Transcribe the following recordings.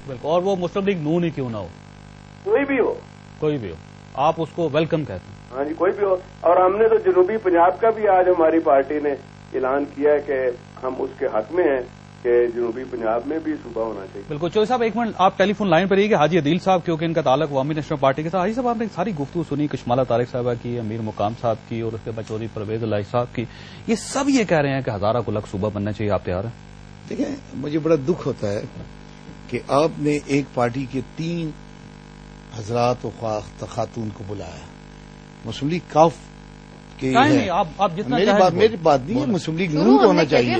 بالکل, اور وہ مسلم لیگ نون ہی کیوں نہ ہو, کوئی بھی ہو, آپ اس کو ویلکم کہتے ہیں. ہاں جی, کوئی بھی ہو. اور ہم نے تو جنوبی پنجاب کا بھی آج ہماری پارٹی نے اعلان کیا ہے کہ ہم اس کے حق میں ہیں کہ جنوبی پنجاب میں بھی صوبہ ہونا چاہیے. بالکل. چوہدری صاحب ایک منٹ آپ ٹیلی فون لائن پر رہیے کہ حاجی عدیل صاحب, کیونکہ ان کا تعلق عوامی نیشنل پارٹی کے ساتھ. حاجی صاحب, آپ نے ساری گفتگو سنی, کشمالہ طارق صاحبہ کی, امیر مقام صاحب کی, اور اس کے بعد چودھری پرویز الہی صاحب کی. یہ سب یہ کہہ رہے ہیں کہ ہزارہ کو الگ صوبہ بننا چاہیے. آپ تیار ہیں؟ دیکھیں, مجھے بڑا دکھ ہوتا ہے کہ آپ نے ایک پارٹی کے 3 حضرات و خاتون کو بلایا. مسلم لیگ کاف کے میری بات نہیں ہے, مسلم لیگ نون کو ہونا چاہیے.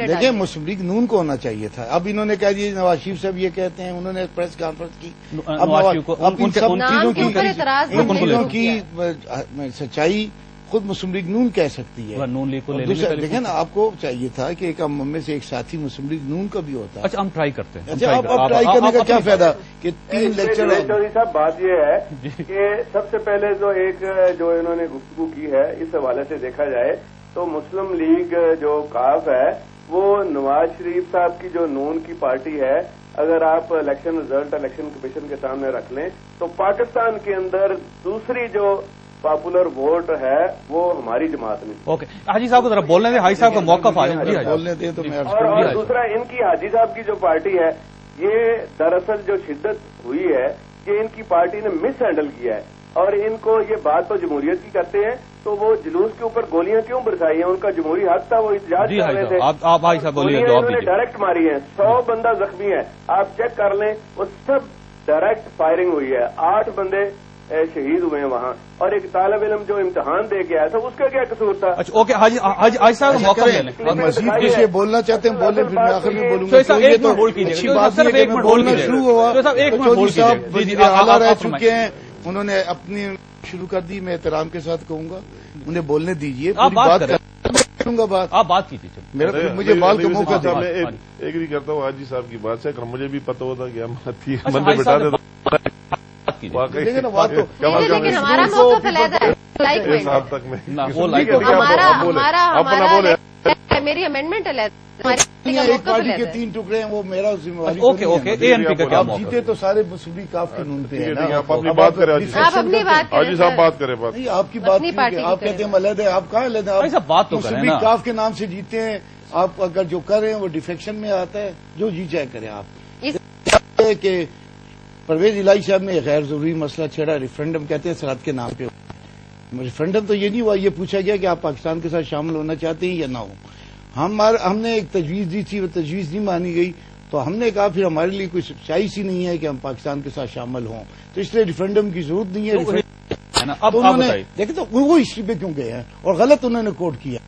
دیکھیں, مسلم لیگ نون کو ہونا چاہیے تھا. اب انہوں نے کہہ دیا, نواز شریف صاحب یہ کہتے ہیں, انہوں نے پریس کانفرنس کی. اب ان سب چیزوں کی سچائی خود مسلم لیگ نون کہہ سکتی ہے. نون لیگ کو دیکھیں نا, آپ کو چاہیے تھا کہ ایک ہم میں سے ایک ساتھی مسلم لیگ نون کا بھی ہوتا ہے. اچھا, ہم ٹرائی کرتے ہیں. اچھا, اب ٹرائی کرنے کا کیا فائدہ کہ 3 لیکچر. چودھری صاحب, بات یہ ہے کہ سب سے پہلے جو انہوں نے گفتگو کی ہے, اس حوالے سے دیکھا جائے تو مسلم لیگ جو کاف ہے وہ نواز شریف صاحب کی جو نون کی پارٹی ہے, اگر آپ الیکشن رزلٹ الیکشن کمیشن کے سامنے رکھ لیں تو پاکستان کے اندر دوسری جو پاپولر ووٹ ہے وہ ہماری جماعت میں. اوکے, حاجی صاحب کو ذرا بولنے دیں, حاجی صاحب کا موقف آ جائے. بولنے دیں تو میں. اور دوسرا, ان کی حاجی صاحب کی جو پارٹی ہے, یہ دراصل جو شدت ہوئی ہے یہ ان کی پارٹی نے مس ہینڈل کیا ہے. اور ان کو یہ بات تو جمہوریت کی کرتے ہیں, تو وہ جلوس کے اوپر گولیاں کیوں برسائی ہیں؟ ان کا جمہوری حق تھا, وہ احتجاج کر رہے تھے. آپ حاجی صاحب بولیے, انہوں نے ڈائریکٹ ماری ہیں. 100 بندہ زخمی ہے, آپ چیک کر لیں, وہ سب ڈائریکٹ فائرنگ ہوئی ہے. 8 بندے شہید ہوئے ہیں وہاں, اور ایک طالب علم جو امتحان دے کے آیا تھا اس کا کیا قصور تھا؟ اچھا, اوکے, حاجی صاحب موقع لے لیں. مزید کسی بولنا چاہتے ہیں بولیں, پھر میں آخر میں بولوں گا. یہ تو اچھی بات ہے کہ بولنا شروع ہوا. چودھری صاحب وزیر اعلیٰ رہ چکے ہیں, انہوں نے اپنی شروع کر دی. میں احترام کے ساتھ کہوں گا انہیں بولنے دیجیے. آپ بات کروں گا, آپ بات کیجیے. مجھے بال کا موقع دیں. میں ایگری کرتا ہوں حاجی صاحب کی بات سے, اگر مجھے بھی پتہ ہوتا کہ ہم بندے بٹا دیتے. لیکن ہمارا موقف علیحدہ ہے. میری امینڈمنٹ علیحدہ, ایک پارٹی کے 3 ٹکڑے ہیں, وہ میرا ذمہ داری. آپ جیتے تو سارے مسلم لیگ کاف کے نون پہ ہیں. آپ اپنی بات کریں حاجی صاحب, بات کریں. آپ کی بات آپ کہتے ہیں علیحدہ, آپ کہاں علیحدہ؟ مسلم لیگ کاف کے نام سے جیتے ہیں آپ. اگر جو کر رہے ہیں وہ ڈیفیکشن میں آتا ہے, جو جی چاہے کریں آپ. کہ پرویز الہی صاحب نے غیر ضروری مسئلہ چھیڑا, ریفرنڈم کہتے ہیں سرحد کے نام پہ. ریفرنڈم تو یہ نہیں ہوا, یہ پوچھا گیا کہ آپ پاکستان کے ساتھ شامل ہونا چاہتے ہیں یا نہ ہو. ہم نے ایک تجویز دی تھی, وہ تجویز نہیں مانی گئی, تو ہم نے کہا پھر ہمارے لیے کوئی سچائی سی نہیں ہے کہ ہم پاکستان کے ساتھ شامل ہوں, تو اس لیے ریفرنڈم کی ضرورت نہیں ہے. انہوں نے دیکھیں تو وہ ہسٹری پہ کیوں گئے ہیں, اور غلط انہوں نے کوٹ کیا.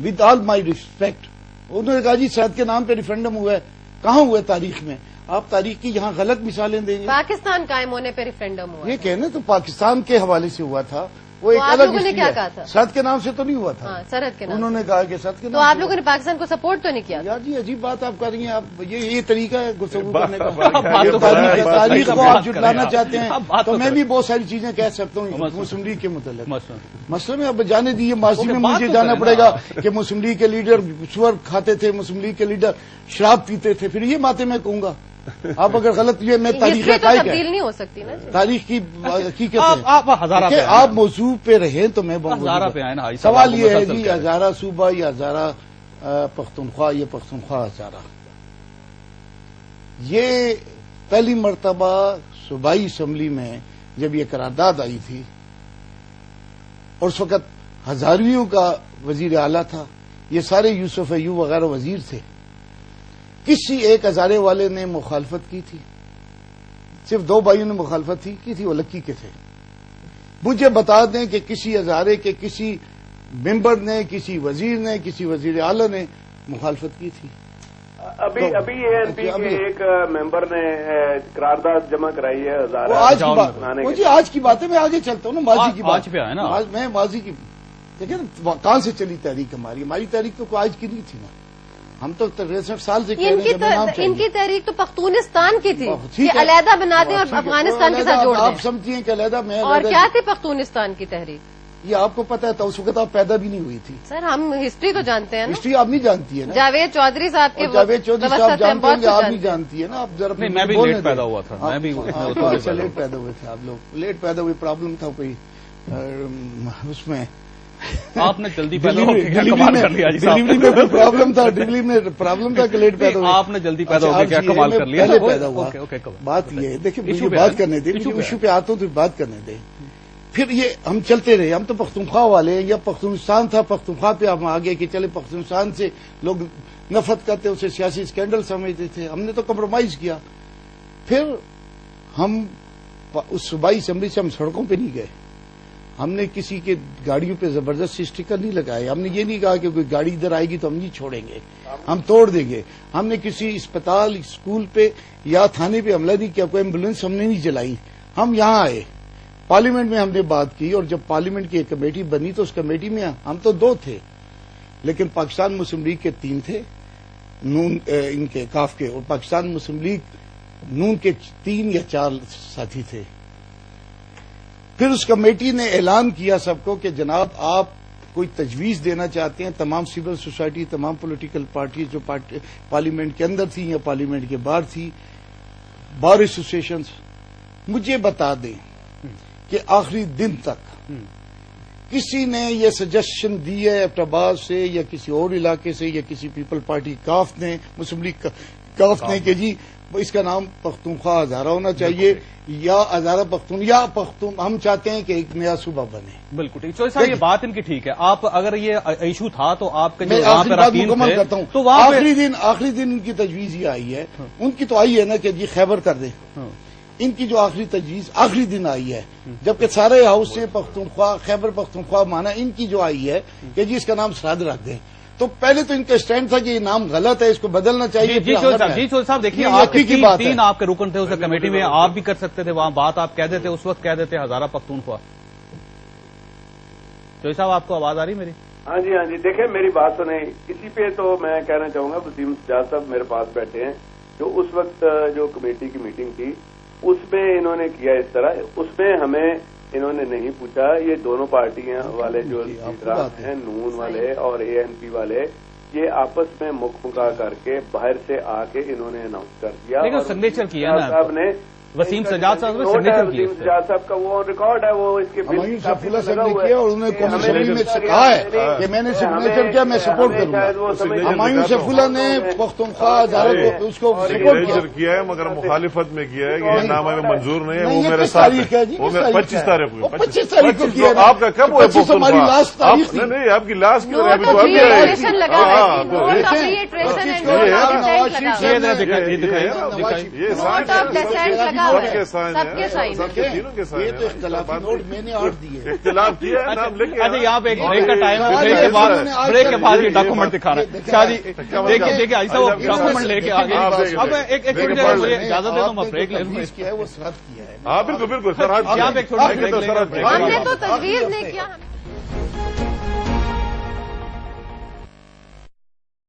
ود آل مائی ریسپیکٹ, انہوں نے کہا جی سرحد کے نام پہ ریفرنڈم ہوا ہے. کہاں ہوا ہے تاریخ میں؟ آپ تاریخ کی یہاں غلط مثالیں دیں گے. پاکستان قائم ہونے پہ ریفرنڈم ہوا, یہ کہنا تو پاکستان کے حوالے سے ہوا تھا. وہ ایک الگ لوگوں نے کیا کہا تھا؟ سرحد کے نام سے تو نہیں ہوا تھا. سرحد کے نام انہوں نے کہا کہ سرحد کے نام. تو آپ لوگوں نے پاکستان کو سپورٹ تو نہیں کیا؟ یار جی عجیب بات آپ کر رہی ہیں. آپ یہ طریقہ ہے گفتگو کرنے کا. تاریخ کو آپ جھٹلانا چاہتے ہیں تو میں بھی بہت ساری چیزیں کہہ سکتا ہوں مسلم لیگ کے متعلق. مسئلہ میں اب جانے دیجیے, ماضی میں مجھے جانا پڑے گا کہ مسلم لیگ کے لیڈر سور کھاتے تھے, مسلم لیگ کے لیڈر شراب پیتے تھے, پھر یہ باتیں میں کہوں گا. آپ اگر غلط, یہ میں تاریخ تبدیل نہیں ہو سکتی نا, تاریخ کی حقیقت ہے. آپ موضوع پہ رہیں تو میں سوال یہ ہے جی, ہزارہ صوبہ یا ہزارہ پختونخوا, یہ پختونخوا ہزارہ, یہ پہلی مرتبہ صوبائی اسمبلی میں جب یہ قرارداد آئی تھی, اور اس وقت ہزارویوں کا وزیر اعلیٰ تھا, یہ سارے یوسف ایوب وغیرہ وزیر تھے. کسی ایک ہزارے والے نے مخالفت کی تھی؟ صرف 2 بھائیوں نے مخالفت کی تھی, وہ لکی کے تھے. مجھے بتا دیں کہ کسی ہزارے کے کسی ممبر نے, کسی وزیر نے, کسی وزیر اعلیٰ نے مخالفت کی تھی؟ ابھی اے این پی کے ایک ممبر نے قرارداد جمع کرائی ہے. آج کی بات ہے, میں آگے چلتا ہوں نا. ماضی کی بات پہ نا, میں ماضی کی دیکھیں کہاں سے چلی تحریک ہماری تحریک تو آج کی نہیں تھی نا. ہم تو 63 سال سے کہہ رہے ہیں. ان کی تحریک تو پختونستان کی تھی کہ علیحدہ بنا دیں اور افغانستان کے ساتھ جوڑ دیں. آپ سمجھتی ہیں کہ علیحدہ میں, اور کیا تھی پختونستان کی تحریک؟ یہ آپ کو پتا ہے تو اس وقت آپ پیدا بھی نہیں ہوئی تھی. سر ہم ہسٹری تو جانتے ہیں نا. ہسٹری آپ نہیں جانتی ہے نا. جاوید چودھری صاحب کے جاوید چودھری صاحب جانتے ہیں کہ آپ نہیں جانتی ہے نا. آپ ذرا میں بھی لیٹ پیدا ہوا تھا. میں بھی لیٹ پیدا ہوئے تھے. آپ لوگ لیٹ پیدا ہوئے. پرابلم تھا کوئی اس میں. آپ نے جلدی پیدا ہو کے کمال کر لیا. ڈلیوری میں کوئی پرابلم تھا. ڈلیوری میں پرابلم تھا کہ لیٹ پیدا ہوا. آپ نے جلدی پیدا ہو کے کیا کمال کر لیا. پہلے پیدا ہوا. بات یہ ہے دیکھیں مجھے بات کرنے دیں. ایشو پہ آتا ہوں تو بات کرنے دیں. پھر یہ ہم چلتے رہے. ہم تو پختونخوا والے ہیں. یا پختونستان تھا, پختونخوا پہ ہم آگے کہ چلے پختونستان سے لوگ نفرت کرتے, اسے سیاسی اسکینڈل سمجھتے تھے. ہم نے تو کمپرومائز کیا. پھر ہم اس صوبائی اسمبلی سے ہم سڑکوں پہ نہیں گئے. ہم نے کسی کے گاڑیوں پہ زبردست اسٹیکر نہیں لگائے. ہم نے یہ نہیں کہا کہ کوئی گاڑی ادھر آئے گی تو ہم نہیں چھوڑیں گے, ہم توڑ دیں گے. ہم نے کسی اسپتال, اسکول پہ یا تھانے پہ حملہ نہیں کیا. کوئی ایمبولینس ہم نے نہیں چلائی. ہم یہاں آئے, پارلیمنٹ میں ہم نے بات کی. اور جب پارلیمنٹ کی ایک کمیٹی بنی تو اس کمیٹی میں ہم تو 2 تھے, لیکن پاکستان مسلم لیگ کے 3 تھے, نون ان کے کاف کے, اور پاکستان مسلم لیگ نون کے 3 یا 4 ساتھی تھے. پھر اس کمیٹی نے اعلان کیا سب کو کہ جناب آپ کوئی تجویز دینا چاہتے ہیں, تمام سول سوسائٹی, تمام پولیٹیکل پارٹیز جو پارلیمنٹ کے اندر تھی یا پارلیمنٹ کے باہر تھی, بار ایسوسیشنز, مجھے بتا دیں کہ آخری دن تک کسی نے یہ سجیشن دی ہے ایبٹ آباد سے یا کسی اور علاقے سے یا کسی پیپل پارٹی کاف نے, مسلم لیگ کاف نے, کہ جی اس کا نام پختونخوا ہزارہ ہونا چاہیے یا ہزارہ پختون یا پختون, ہم چاہتے ہیں کہ ایک نیا صوبہ بنے. بالکل ٹھیک. چوہدری صاحب یہ بات ان کی ٹھیک ہے. آپ اگر یہ ایشو تھا تو آپ کے میں آخری بات مکمل کرتا ہوں. تو آخری دن ان کی تجویز یہ آئی ہے, ان کی تو آئی ہے نا کہ جی خیبر کر دیں. ان کی جو آخری تجویز آخری دن آئی ہے, جبکہ سارے ہاؤس سے پختونخوا, خیبر پختونخوا مانا, ان کی جو آئی ہے کہ جی اس کا نام سرحد رکھ دیں. تو پہلے تو ان کا اسٹینڈ تھا کہ یہ نام غلط ہے, اس کو بدلنا چاہیے. جی چودھری صاحب دیکھیے, آپ کے 3 آپ کے رکن تھے اس کمیٹی میں, آپ بھی کر سکتے تھے وہاں بات, آپ کہہ دیتے اس وقت, کہہ دیتے ہزارہ پختونخوا. چودھری صاحب آپ کو آواز آ رہی میری؟ ہاں جی. دیکھیں میری بات سنیں. اسی پہ تو میں کہنا چاہوں گا, وسیم سجاد صاحب میرے پاس بیٹھے ہیں, جو اس وقت جو کمیٹی کی میٹنگ تھی اس میں انہوں نے کیا اس طرح. اس میں ہمیں انہوں نے نہیں پوچھا. یہ دونوں پارٹیاں والے جو لیڈران ہیں, نون والے اور ANP والے, یہ آپس میں مکمکا کر کے باہر سے آ کے انہوں نے اناؤنس کر دیا. لیکن سگنیچر کیا نا صاحب نے, وسیم سجاد صاحب نے سگنیچر کیا. وسیم سجاد صاحب کا وہ ریکارڈ ہے, وہ اس کے ہمایوں سیفاللہ صاحب نے کیا اور انہوں نے قومی اسمبلی میں کہا ہے کہ میں نے سگنیچر کیا, میں سپورٹ کروں گا. ہمایوں سیفاللہ نے پختونخوا ہزارہ کو اس کو سپورٹ کیا ہے, مگر مخالفت میں کیا ہے کہ یہ نام ہمیں منظور نہیں ہے. وہ میرے ساتھ 25 تاریخ کو, 25 تاریخ کو کیا. آپ کا کب ہوا ہماری لاسٹ تاریخ تھی. نہیں, آپ کی لاسٹ کیوں ابھی سب کے سائن یہ تو اختلافی نوٹ میں نے 8 دیے. اختلاف کیا ہے نام لکھ کے. اچھا یہاں پہ ایک بریک کا ٹائم ہے, بریک کے بعد یہ ڈاکومنٹ دکھانا ہے. شاہ جی دیکھیے ایسا وہ ڈاکومنٹ لے کے آگے. اب ایک مجھے اجازت دے دو, میں بریک لے لوں. کیا ہے وہ سرحد کیا ہے. ہاں بالکل سر, ہم نے تو تجویز نہیں کیا.